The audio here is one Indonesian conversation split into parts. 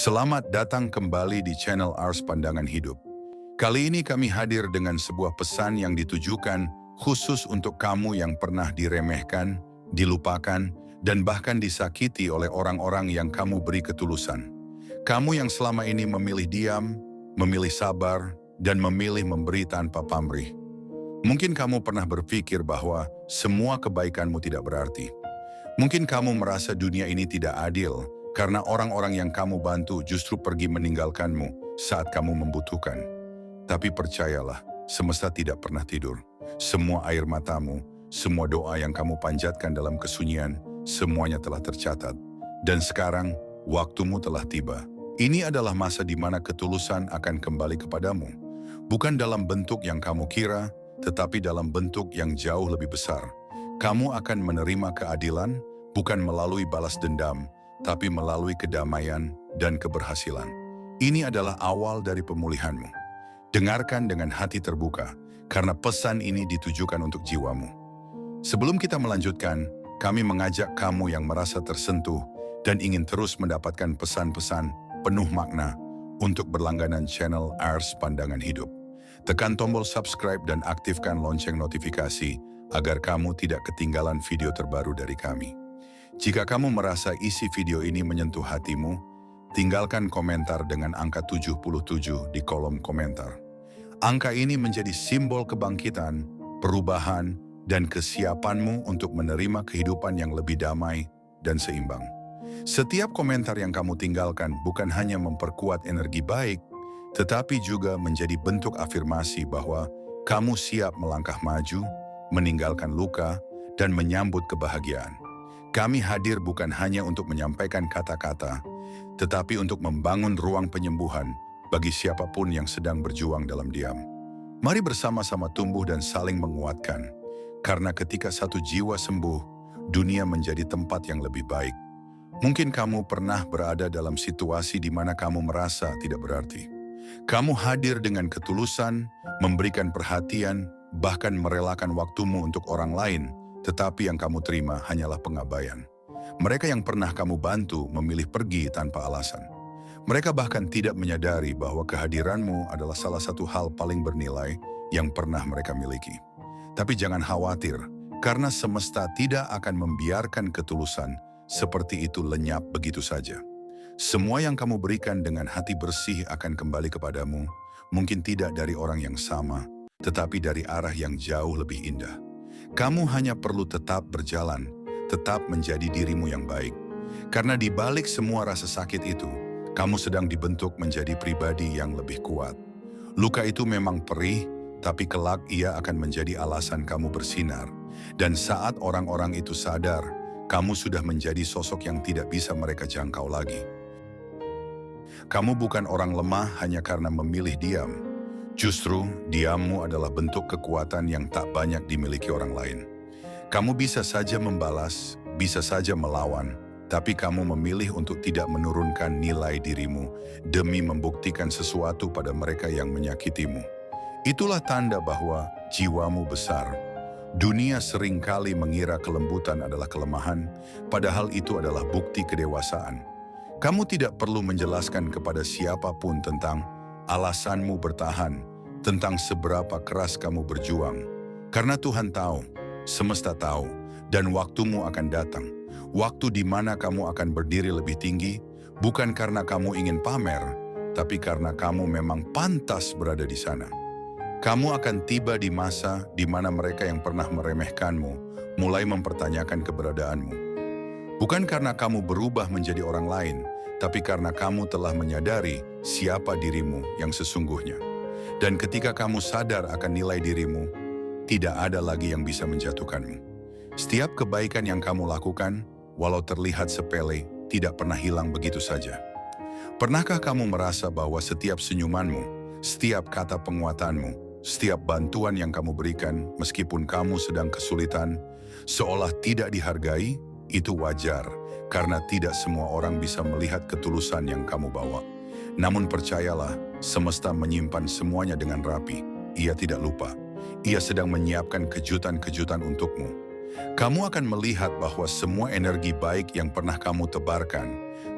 Selamat datang kembali di channel Ars Pandangan Hidup. Kali ini kami hadir dengan sebuah pesan yang ditujukan khusus untuk kamu yang pernah diremehkan, dilupakan, dan bahkan disakiti oleh orang-orang yang kamu beri ketulusan. Kamu yang selama ini memilih diam, memilih sabar, dan memilih memberi tanpa pamrih. Mungkin kamu pernah berpikir bahwa semua kebaikanmu tidak berarti. Mungkin kamu merasa dunia ini tidak adil, karena orang-orang yang kamu bantu justru pergi meninggalkanmu saat kamu membutuhkan. Tapi percayalah, semesta tidak pernah tidur. Semua air matamu, semua doa yang kamu panjatkan dalam kesunyian, semuanya telah tercatat. Dan sekarang, waktumu telah tiba. Ini adalah masa di mana ketulusan akan kembali kepadamu. Bukan dalam bentuk yang kamu kira, tetapi dalam bentuk yang jauh lebih besar. Kamu akan menerima keadilan, bukan melalui balas dendam, tapi melalui kedamaian dan keberhasilan. Ini adalah awal dari pemulihanmu. Dengarkan dengan hati terbuka, karena pesan ini ditujukan untuk jiwamu. Sebelum kita melanjutkan, kami mengajak kamu yang merasa tersentuh dan ingin terus mendapatkan pesan-pesan penuh makna untuk berlangganan channel Ars Pandangan Hidup. Tekan tombol subscribe dan aktifkan lonceng notifikasi agar kamu tidak ketinggalan video terbaru dari kami. Jika kamu merasa isi video ini menyentuh hatimu, tinggalkan komentar dengan angka 77 di kolom komentar. Angka ini menjadi simbol kebangkitan, perubahan, dan kesiapanmu untuk menerima kehidupan yang lebih damai dan seimbang. Setiap komentar yang kamu tinggalkan bukan hanya memperkuat energi baik, tetapi juga menjadi bentuk afirmasi bahwa kamu siap melangkah maju, meninggalkan luka, dan menyambut kebahagiaan. Kami hadir bukan hanya untuk menyampaikan kata-kata, tetapi untuk membangun ruang penyembuhan bagi siapapun yang sedang berjuang dalam diam. Mari bersama-sama tumbuh dan saling menguatkan, karena ketika satu jiwa sembuh, dunia menjadi tempat yang lebih baik. Mungkin kamu pernah berada dalam situasi di mana kamu merasa tidak berarti. Kamu hadir dengan ketulusan, memberikan perhatian, bahkan merelakan waktumu untuk orang lain, tetapi yang kamu terima hanyalah pengabaian. Mereka yang pernah kamu bantu memilih pergi tanpa alasan. Mereka bahkan tidak menyadari bahwa kehadiranmu adalah salah satu hal paling bernilai yang pernah mereka miliki. Tapi jangan khawatir, karena semesta tidak akan membiarkan ketulusan seperti itu lenyap begitu saja. Semua yang kamu berikan dengan hati bersih akan kembali kepadamu, mungkin tidak dari orang yang sama, tetapi dari arah yang jauh lebih indah. Kamu hanya perlu tetap berjalan, tetap menjadi dirimu yang baik. Karena di balik semua rasa sakit itu, kamu sedang dibentuk menjadi pribadi yang lebih kuat. Luka itu memang perih, tapi kelak ia akan menjadi alasan kamu bersinar. Dan saat orang-orang itu sadar, kamu sudah menjadi sosok yang tidak bisa mereka jangkau lagi. Kamu bukan orang lemah hanya karena memilih diam. Justru, diammu adalah bentuk kekuatan yang tak banyak dimiliki orang lain. Kamu bisa saja membalas, bisa saja melawan, tapi kamu memilih untuk tidak menurunkan nilai dirimu demi membuktikan sesuatu pada mereka yang menyakitimu. Itulah tanda bahwa jiwamu besar. Dunia seringkali mengira kelembutan adalah kelemahan, padahal itu adalah bukti kedewasaan. Kamu tidak perlu menjelaskan kepada siapapun tentang alasanmu bertahan, tentang seberapa keras kamu berjuang. Karena Tuhan tahu, semesta tahu, dan waktumu akan datang. Waktu di mana kamu akan berdiri lebih tinggi, bukan karena kamu ingin pamer, tapi karena kamu memang pantas berada di sana. Kamu akan tiba di masa di mana mereka yang pernah meremehkanmu mulai mempertanyakan keberadaanmu. Bukan karena kamu berubah menjadi orang lain, tapi karena kamu telah menyadari siapa dirimu yang sesungguhnya. Dan ketika kamu sadar akan nilai dirimu, tidak ada lagi yang bisa menjatuhkanmu. Setiap kebaikan yang kamu lakukan, walau terlihat sepele, tidak pernah hilang begitu saja. Pernahkah kamu merasa bahwa setiap senyumanmu, setiap kata penguatanmu, setiap bantuan yang kamu berikan, meskipun kamu sedang kesulitan, seolah tidak dihargai? Itu wajar, karena tidak semua orang bisa melihat ketulusan yang kamu bawa. Namun percayalah, semesta menyimpan semuanya dengan rapi. Ia tidak lupa. Ia sedang menyiapkan kejutan-kejutan untukmu. Kamu akan melihat bahwa semua energi baik yang pernah kamu tebarkan,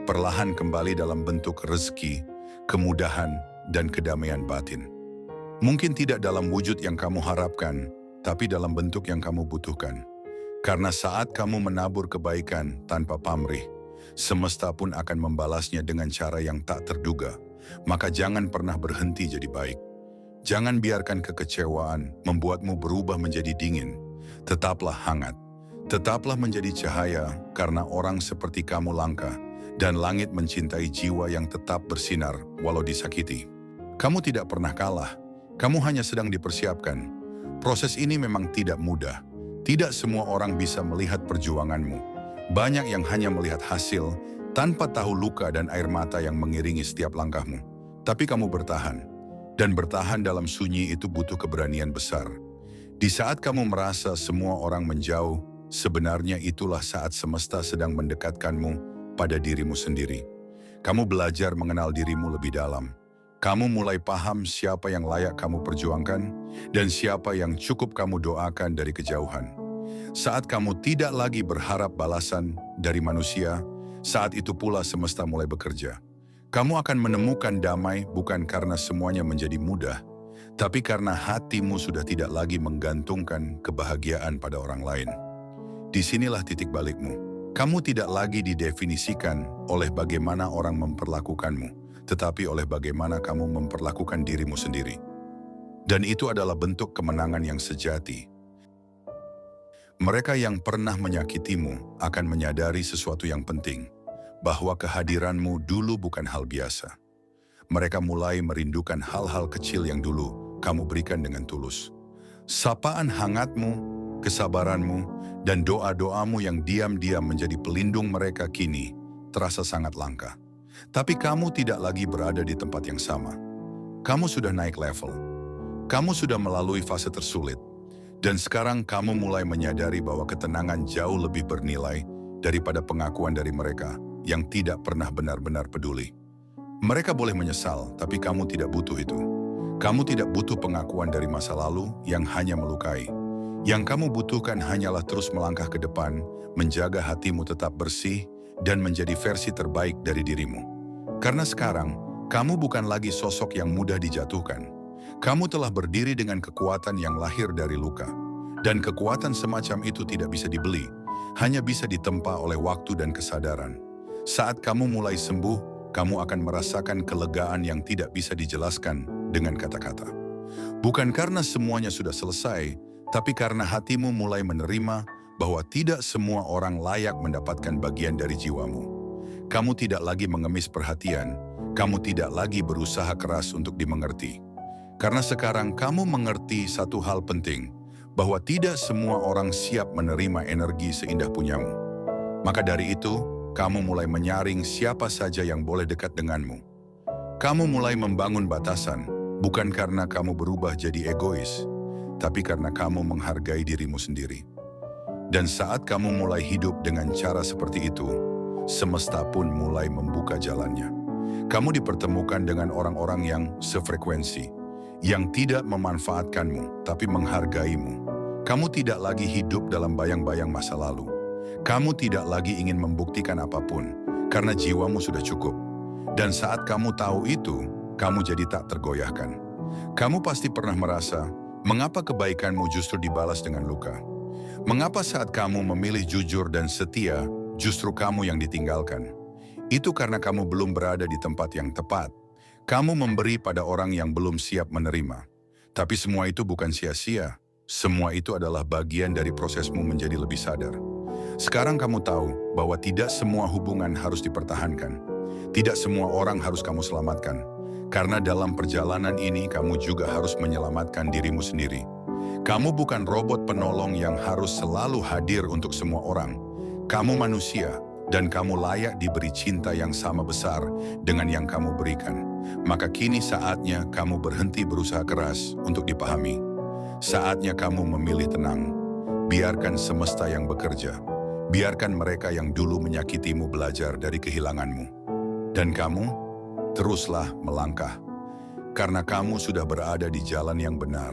perlahan kembali dalam bentuk rezeki, kemudahan, dan kedamaian batin. Mungkin tidak dalam wujud yang kamu harapkan, tapi dalam bentuk yang kamu butuhkan. Karena saat kamu menabur kebaikan tanpa pamrih, semesta pun akan membalasnya dengan cara yang tak terduga. Maka jangan pernah berhenti jadi baik. Jangan biarkan kekecewaan membuatmu berubah menjadi dingin. Tetaplah hangat. Tetaplah menjadi cahaya karena orang seperti kamu langka dan langit mencintai jiwa yang tetap bersinar walau disakiti. Kamu tidak pernah kalah. Kamu hanya sedang dipersiapkan. Proses ini memang tidak mudah. Tidak semua orang bisa melihat perjuanganmu. Banyak yang hanya melihat hasil tanpa tahu luka dan air mata yang mengiringi setiap langkahmu. Tapi kamu bertahan. Dan bertahan dalam sunyi itu butuh keberanian besar. Di saat kamu merasa semua orang menjauh, sebenarnya itulah saat semesta sedang mendekatkanmu pada dirimu sendiri. Kamu belajar mengenal dirimu lebih dalam. Kamu mulai paham siapa yang layak kamu perjuangkan dan siapa yang cukup kamu doakan dari kejauhan. Saat kamu tidak lagi berharap balasan dari manusia, saat itu pula semesta mulai bekerja. Kamu akan menemukan damai bukan karena semuanya menjadi mudah, tapi karena hatimu sudah tidak lagi menggantungkan kebahagiaan pada orang lain. Disinilah titik balikmu. Kamu tidak lagi didefinisikan oleh bagaimana orang memperlakukanmu, tetapi oleh bagaimana kamu memperlakukan dirimu sendiri. Dan itu adalah bentuk kemenangan yang sejati. Mereka yang pernah menyakitimu akan menyadari sesuatu yang penting, bahwa kehadiranmu dulu bukan hal biasa. Mereka mulai merindukan hal-hal kecil yang dulu kamu berikan dengan tulus. Sapaan hangatmu, kesabaranmu, dan doa-doamu yang diam-diam menjadi pelindung mereka kini terasa sangat langka. Tapi kamu tidak lagi berada di tempat yang sama. Kamu sudah naik level. Kamu sudah melalui fase tersulit. Dan sekarang kamu mulai menyadari bahwa ketenangan jauh lebih bernilai daripada pengakuan dari mereka yang tidak pernah benar-benar peduli. Mereka boleh menyesal, tapi kamu tidak butuh itu. Kamu tidak butuh pengakuan dari masa lalu yang hanya melukai. Yang kamu butuhkan hanyalah terus melangkah ke depan, menjaga hatimu tetap bersih, dan menjadi versi terbaik dari dirimu. Karena sekarang, kamu bukan lagi sosok yang mudah dijatuhkan. Kamu telah berdiri dengan kekuatan yang lahir dari luka. Dan kekuatan semacam itu tidak bisa dibeli, hanya bisa ditempa oleh waktu dan kesadaran. Saat kamu mulai sembuh, kamu akan merasakan kelegaan yang tidak bisa dijelaskan dengan kata-kata. Bukan karena semuanya sudah selesai, tapi karena hatimu mulai menerima bahwa tidak semua orang layak mendapatkan bagian dari jiwamu. Kamu tidak lagi mengemis perhatian, kamu tidak lagi berusaha keras untuk dimengerti. Karena sekarang kamu mengerti satu hal penting, bahwa tidak semua orang siap menerima energi seindah punyamu. Maka dari itu, kamu mulai menyaring siapa saja yang boleh dekat denganmu. Kamu mulai membangun batasan, bukan karena kamu berubah jadi egois, tapi karena kamu menghargai dirimu sendiri. Dan saat kamu mulai hidup dengan cara seperti itu, semesta pun mulai membuka jalannya. Kamu dipertemukan dengan orang-orang yang sefrekuensi, yang tidak memanfaatkanmu, tapi menghargaimu. Kamu tidak lagi hidup dalam bayang-bayang masa lalu. Kamu tidak lagi ingin membuktikan apapun, karena jiwamu sudah cukup. Dan saat kamu tahu itu, kamu jadi tak tergoyahkan. Kamu pasti pernah merasa, mengapa kebaikanmu justru dibalas dengan luka? Mengapa saat kamu memilih jujur dan setia, justru kamu yang ditinggalkan? Itu karena kamu belum berada di tempat yang tepat. Kamu memberi pada orang yang belum siap menerima. Tapi semua itu bukan sia-sia. Semua itu adalah bagian dari prosesmu menjadi lebih sadar. Sekarang kamu tahu bahwa tidak semua hubungan harus dipertahankan. Tidak semua orang harus kamu selamatkan. Karena dalam perjalanan ini kamu juga harus menyelamatkan dirimu sendiri. Kamu bukan robot penolong yang harus selalu hadir untuk semua orang. Kamu manusia, dan kamu layak diberi cinta yang sama besar dengan yang kamu berikan. Maka kini saatnya kamu berhenti berusaha keras untuk dipahami. Saatnya kamu memilih tenang. Biarkan semesta yang bekerja. Biarkan mereka yang dulu menyakitimu belajar dari kehilanganmu. Dan kamu, teruslah melangkah. Karena kamu sudah berada di jalan yang benar.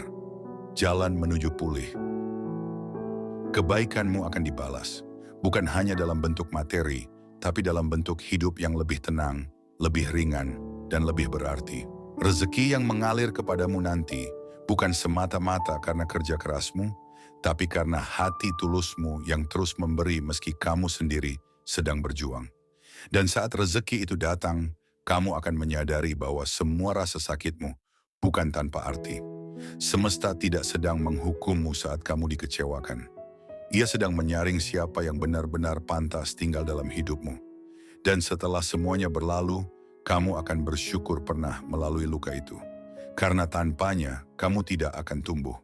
Jalan menuju pulih. Kebaikanmu akan dibalas. Bukan hanya dalam bentuk materi, tapi dalam bentuk hidup yang lebih tenang, lebih ringan, dan lebih berarti. Rezeki yang mengalir kepadamu nanti bukan semata-mata karena kerja kerasmu, tapi karena hati tulusmu yang terus memberi meski kamu sendiri sedang berjuang. Dan saat rezeki itu datang, kamu akan menyadari bahwa semua rasa sakitmu bukan tanpa arti. Semesta tidak sedang menghukummu saat kamu dikecewakan. Ia sedang menyaring siapa yang benar-benar pantas tinggal dalam hidupmu. Dan setelah semuanya berlalu, kamu akan bersyukur pernah melalui luka itu. Karena tanpanya, kamu tidak akan tumbuh.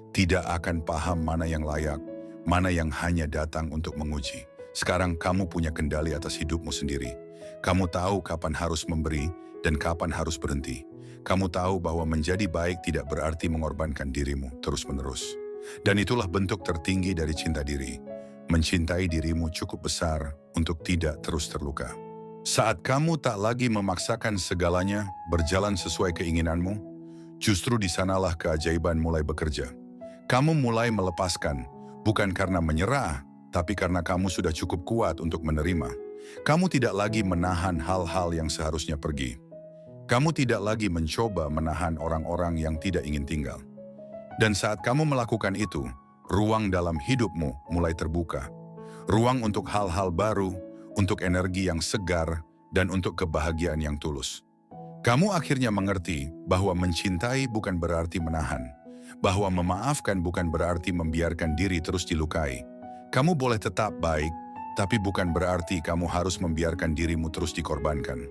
Tidak akan paham mana yang layak, mana yang hanya datang untuk menguji. Sekarang kamu punya kendali atas hidupmu sendiri. Kamu tahu kapan harus memberi dan kapan harus berhenti. Kamu tahu bahwa menjadi baik tidak berarti mengorbankan dirimu terus-menerus. Dan itulah bentuk tertinggi dari cinta diri. Mencintai dirimu cukup besar untuk tidak terus terluka. Saat kamu tak lagi memaksakan segalanya berjalan sesuai keinginanmu, justru di sanalah keajaiban mulai bekerja. Kamu mulai melepaskan, bukan karena menyerah, tapi karena kamu sudah cukup kuat untuk menerima. Kamu tidak lagi menahan hal-hal yang seharusnya pergi. Kamu tidak lagi mencoba menahan orang-orang yang tidak ingin tinggal. Dan saat kamu melakukan itu, ruang dalam hidupmu mulai terbuka. Ruang untuk hal-hal baru, untuk energi yang segar, dan untuk kebahagiaan yang tulus. Kamu akhirnya mengerti bahwa mencintai bukan berarti menahan, bahwa memaafkan bukan berarti membiarkan diri terus dilukai. Kamu boleh tetap baik, tapi bukan berarti kamu harus membiarkan dirimu terus dikorbankan.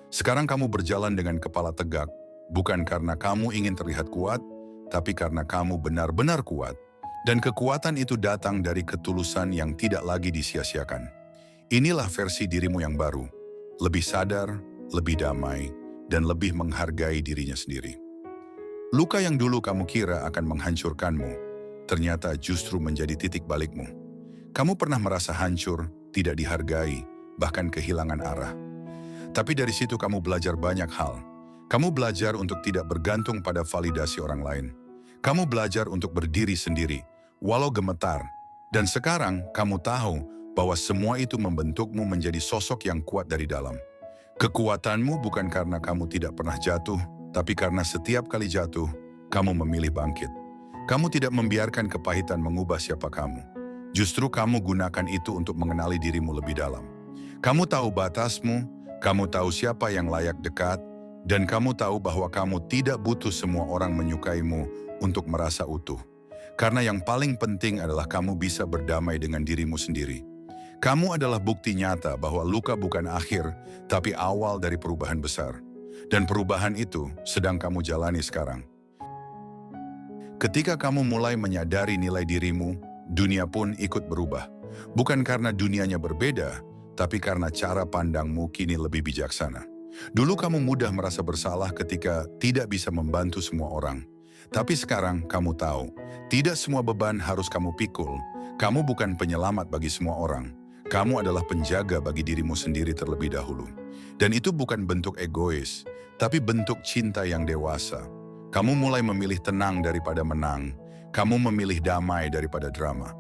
Sekarang kamu berjalan dengan kepala tegak, bukan karena kamu ingin terlihat kuat, tapi karena kamu benar-benar kuat. Dan kekuatan itu datang dari ketulusan yang tidak lagi disia-siakan. Inilah versi dirimu yang baru, lebih sadar, lebih damai, dan lebih menghargai dirinya sendiri. Luka yang dulu kamu kira akan menghancurkanmu, ternyata justru menjadi titik balikmu. Kamu pernah merasa hancur, tidak dihargai, bahkan kehilangan arah. Tapi dari situ kamu belajar banyak hal. Kamu belajar untuk tidak bergantung pada validasi orang lain. Kamu belajar untuk berdiri sendiri, walau gemetar. Dan sekarang kamu tahu bahwa semua itu membentukmu menjadi sosok yang kuat dari dalam. Kekuatanmu bukan karena kamu tidak pernah jatuh, tapi karena setiap kali jatuh, kamu memilih bangkit. Kamu tidak membiarkan kepahitan mengubah siapa kamu. Justru kamu gunakan itu untuk mengenali dirimu lebih dalam. Kamu tahu batasmu, kamu tahu siapa yang layak dekat, dan kamu tahu bahwa kamu tidak butuh semua orang menyukaimu untuk merasa utuh. Karena yang paling penting adalah kamu bisa berdamai dengan dirimu sendiri. Kamu adalah bukti nyata bahwa luka bukan akhir, tapi awal dari perubahan besar. Dan perubahan itu sedang kamu jalani sekarang. Ketika kamu mulai menyadari nilai dirimu, dunia pun ikut berubah. Bukan karena dunianya berbeda, tapi karena cara pandangmu kini lebih bijaksana. Dulu kamu mudah merasa bersalah ketika tidak bisa membantu semua orang. Tapi sekarang kamu tahu, tidak semua beban harus kamu pikul. Kamu bukan penyelamat bagi semua orang. Kamu adalah penjaga bagi dirimu sendiri terlebih dahulu. Dan itu bukan bentuk egois, tapi bentuk cinta yang dewasa. Kamu mulai memilih tenang daripada menang. Kamu memilih damai daripada drama.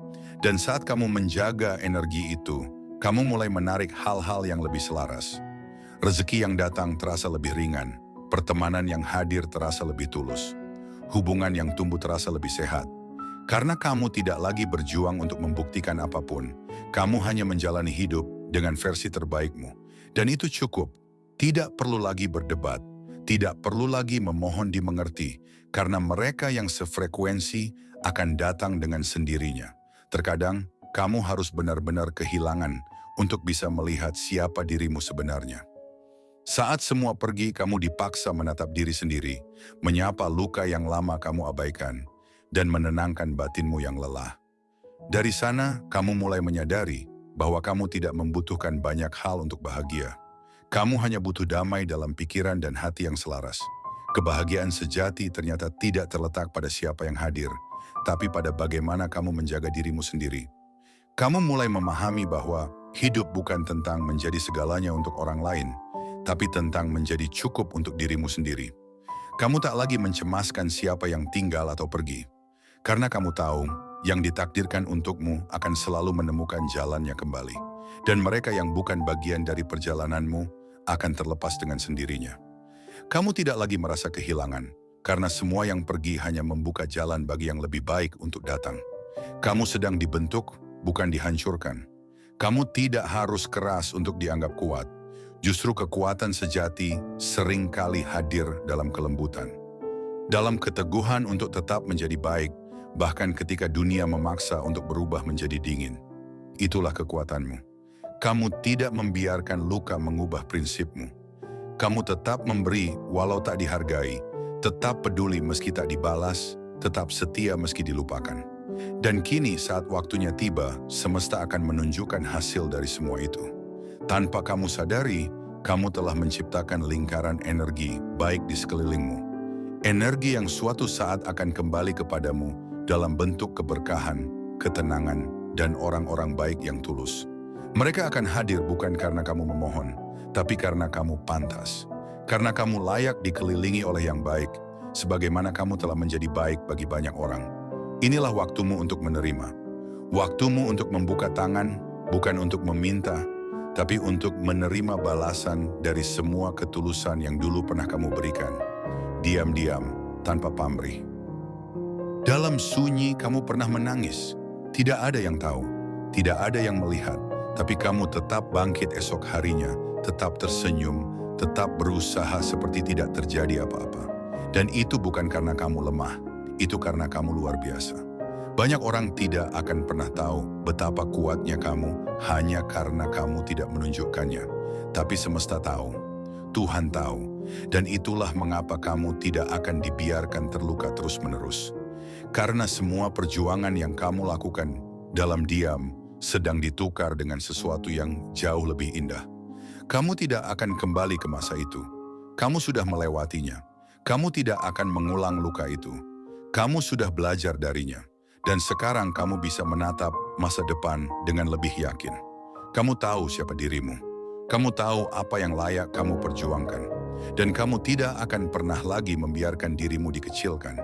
Dan saat kamu menjaga energi itu, kamu mulai menarik hal-hal yang lebih selaras. Rezeki yang datang terasa lebih ringan. Pertemanan yang hadir terasa lebih tulus. Hubungan yang tumbuh terasa lebih sehat. Karena kamu tidak lagi berjuang untuk membuktikan apapun. Kamu hanya menjalani hidup dengan versi terbaikmu. Dan itu cukup. Tidak perlu lagi berdebat. Tidak perlu lagi memohon dimengerti. Karena mereka yang sefrekuensi akan datang dengan sendirinya. Terkadang, kamu harus benar-benar kehilangan untuk bisa melihat siapa dirimu sebenarnya. Saat semua pergi, kamu dipaksa menatap diri sendiri, menyapa luka yang lama kamu abaikan, dan menenangkan batinmu yang lelah. Dari sana, kamu mulai menyadari bahwa kamu tidak membutuhkan banyak hal untuk bahagia. Kamu hanya butuh damai dalam pikiran dan hati yang selaras. Kebahagiaan sejati ternyata tidak terletak pada siapa yang hadir, tapi pada bagaimana kamu menjaga dirimu sendiri. Kamu mulai memahami bahwa hidup bukan tentang menjadi segalanya untuk orang lain, tapi tentang menjadi cukup untuk dirimu sendiri. Kamu tak lagi mencemaskan siapa yang tinggal atau pergi. Karena kamu tahu, yang ditakdirkan untukmu akan selalu menemukan jalannya kembali. Dan mereka yang bukan bagian dari perjalananmu akan terlepas dengan sendirinya. Kamu tidak lagi merasa kehilangan, karena semua yang pergi hanya membuka jalan bagi yang lebih baik untuk datang. Kamu sedang dibentuk, bukan dihancurkan. Kamu tidak harus keras untuk dianggap kuat. Justru kekuatan sejati sering kali hadir dalam kelembutan. Dalam keteguhan untuk tetap menjadi baik, bahkan ketika dunia memaksa untuk berubah menjadi dingin. Itulah kekuatanmu. Kamu tidak membiarkan luka mengubah prinsipmu. Kamu tetap memberi walau tak dihargai, tetap peduli meski tak dibalas, tetap setia meski dilupakan. Dan kini saat waktunya tiba, semesta akan menunjukkan hasil dari semua itu. Tanpa kamu sadari, kamu telah menciptakan lingkaran energi baik di sekelilingmu. Energi yang suatu saat akan kembali kepadamu dalam bentuk keberkahan, ketenangan, dan orang-orang baik yang tulus. Mereka akan hadir bukan karena kamu memohon, tapi karena kamu pantas. Karena kamu layak dikelilingi oleh yang baik, sebagaimana kamu telah menjadi baik bagi banyak orang. Inilah waktumu untuk menerima. Waktumu untuk membuka tangan, bukan untuk meminta, tapi untuk menerima balasan dari semua ketulusan yang dulu pernah kamu berikan. Diam-diam, tanpa pamrih. Dalam sunyi kamu pernah menangis. Tidak ada yang tahu, tidak ada yang melihat. Tapi kamu tetap bangkit esok harinya, tetap tersenyum, tetap berusaha seperti tidak terjadi apa-apa. Dan itu bukan karena kamu lemah, itu karena kamu luar biasa. Banyak orang tidak akan pernah tahu betapa kuatnya kamu hanya karena kamu tidak menunjukkannya. Tapi semesta tahu, Tuhan tahu, dan itulah mengapa kamu tidak akan dibiarkan terluka terus-menerus. Karena semua perjuangan yang kamu lakukan dalam diam, sedang ditukar dengan sesuatu yang jauh lebih indah. Kamu tidak akan kembali ke masa itu. Kamu sudah melewatinya. Kamu tidak akan mengulang luka itu. Kamu sudah belajar darinya. Dan sekarang kamu bisa menatap masa depan dengan lebih yakin. Kamu tahu siapa dirimu. Kamu tahu apa yang layak kamu perjuangkan. Dan kamu tidak akan pernah lagi membiarkan dirimu dikecilkan.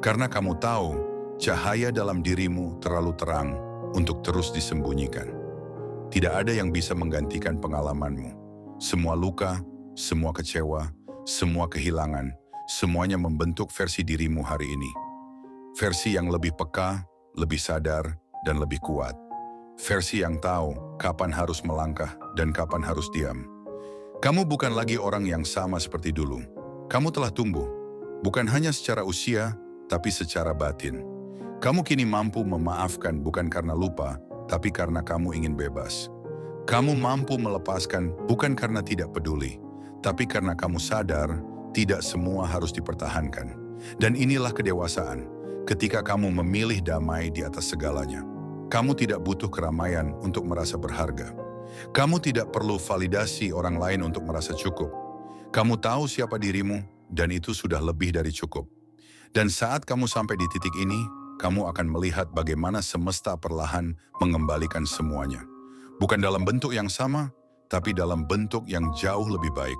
Karena kamu tahu cahaya dalam dirimu terlalu terang untuk terus disembunyikan. Tidak ada yang bisa menggantikan pengalamanmu. Semua luka, semua kecewa, semua kehilangan, semuanya membentuk versi dirimu hari ini. Versi yang lebih peka, lebih sadar, dan lebih kuat. Versi yang tahu kapan harus melangkah dan kapan harus diam. Kamu bukan lagi orang yang sama seperti dulu. Kamu telah tumbuh, bukan hanya secara usia, tapi secara batin. Kamu kini mampu memaafkan bukan karena lupa, tapi karena kamu ingin bebas. Kamu mampu melepaskan bukan karena tidak peduli, tapi karena kamu sadar tidak semua harus dipertahankan. Dan inilah kedewasaan, ketika kamu memilih damai di atas segalanya. Kamu tidak butuh keramaian untuk merasa berharga. Kamu tidak perlu validasi orang lain untuk merasa cukup. Kamu tahu siapa dirimu, dan itu sudah lebih dari cukup. Dan saat kamu sampai di titik ini, kamu akan melihat bagaimana semesta perlahan mengembalikan semuanya. Bukan dalam bentuk yang sama, tapi dalam bentuk yang jauh lebih baik.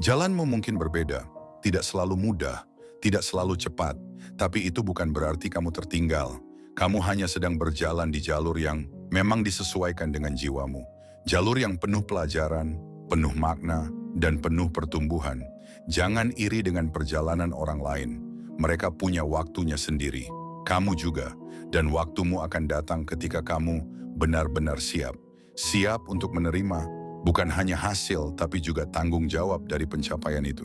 Jalanmu mungkin berbeda, tidak selalu mudah, tidak selalu cepat, tapi itu bukan berarti kamu tertinggal. Kamu hanya sedang berjalan di jalur yang memang disesuaikan dengan jiwamu. Jalur yang penuh pelajaran, penuh makna, dan penuh pertumbuhan. Jangan iri dengan perjalanan orang lain. Mereka punya waktunya sendiri. Kamu juga, dan waktumu akan datang ketika kamu benar-benar siap. Siap untuk menerima, bukan hanya hasil, tapi juga tanggung jawab dari pencapaian itu.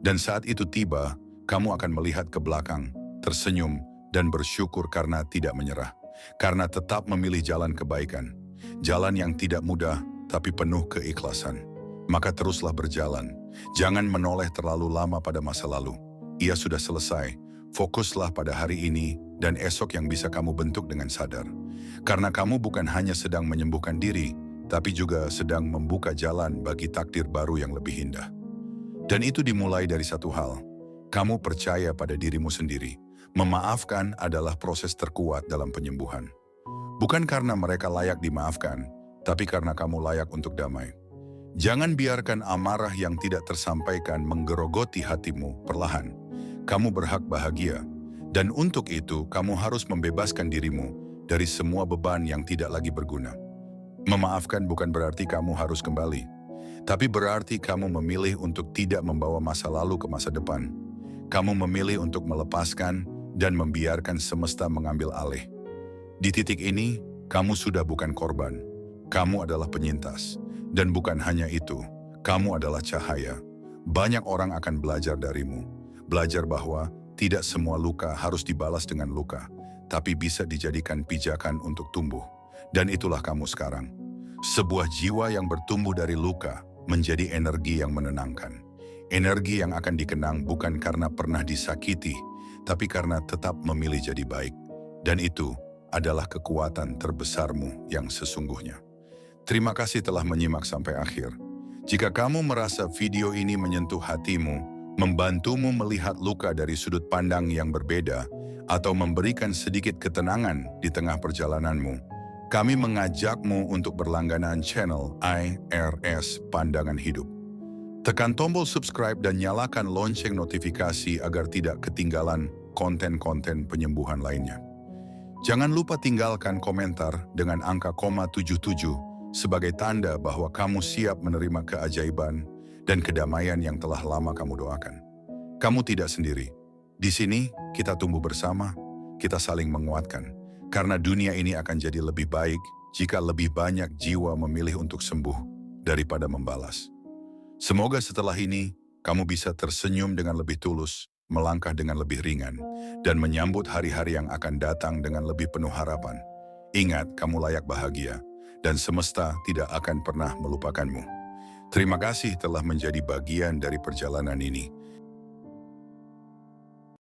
Dan saat itu tiba, kamu akan melihat ke belakang, tersenyum, dan bersyukur karena tidak menyerah. Karena tetap memilih jalan kebaikan. Jalan yang tidak mudah, tapi penuh keikhlasan. Maka teruslah berjalan. Jangan menoleh terlalu lama pada masa lalu. Ia sudah selesai. Fokuslah pada hari ini dan esok yang bisa kamu bentuk dengan sadar. Karena kamu bukan hanya sedang menyembuhkan diri, tapi juga sedang membuka jalan bagi takdir baru yang lebih indah. Dan itu dimulai dari satu hal. Kamu percaya pada dirimu sendiri. Memaafkan adalah proses terkuat dalam penyembuhan. Bukan karena mereka layak dimaafkan, tapi karena kamu layak untuk damai. Jangan biarkan amarah yang tidak tersampaikan menggerogoti hatimu perlahan. Kamu berhak bahagia, dan untuk itu kamu harus membebaskan dirimu dari semua beban yang tidak lagi berguna. Memaafkan bukan berarti kamu harus kembali, tapi berarti kamu memilih untuk tidak membawa masa lalu ke masa depan. Kamu memilih untuk melepaskan dan membiarkan semesta mengambil alih. Di titik ini, kamu sudah bukan korban. Kamu adalah penyintas. Dan bukan hanya itu, kamu adalah cahaya. Banyak orang akan belajar darimu. Belajar bahwa tidak semua luka harus dibalas dengan luka, tapi bisa dijadikan pijakan untuk tumbuh. Dan itulah kamu sekarang. Sebuah jiwa yang bertumbuh dari luka menjadi energi yang menenangkan. Energi yang akan dikenang bukan karena pernah disakiti, tapi karena tetap memilih jadi baik. Dan itu adalah kekuatan terbesarmu yang sesungguhnya. Terima kasih telah menyimak sampai akhir. Jika kamu merasa video ini menyentuh hatimu, membantumu melihat luka dari sudut pandang yang berbeda, atau memberikan sedikit ketenangan di tengah perjalananmu, kami mengajakmu untuk berlangganan channel IRS Pandangan Hidup. Tekan tombol subscribe dan nyalakan lonceng notifikasi agar tidak ketinggalan konten-konten penyembuhan lainnya. Jangan lupa tinggalkan komentar dengan angka 77 sebagai tanda bahwa kamu siap menerima keajaiban dan kedamaian yang telah lama kamu doakan. Kamu tidak sendiri. Di sini kita tumbuh bersama, kita saling menguatkan. Karena dunia ini akan jadi lebih baik jika lebih banyak jiwa memilih untuk sembuh daripada membalas. Semoga setelah ini, kamu bisa tersenyum dengan lebih tulus, melangkah dengan lebih ringan, dan menyambut hari-hari yang akan datang dengan lebih penuh harapan. Ingat, kamu layak bahagia, dan semesta tidak akan pernah melupakanmu. Terima kasih telah menjadi bagian dari perjalanan ini.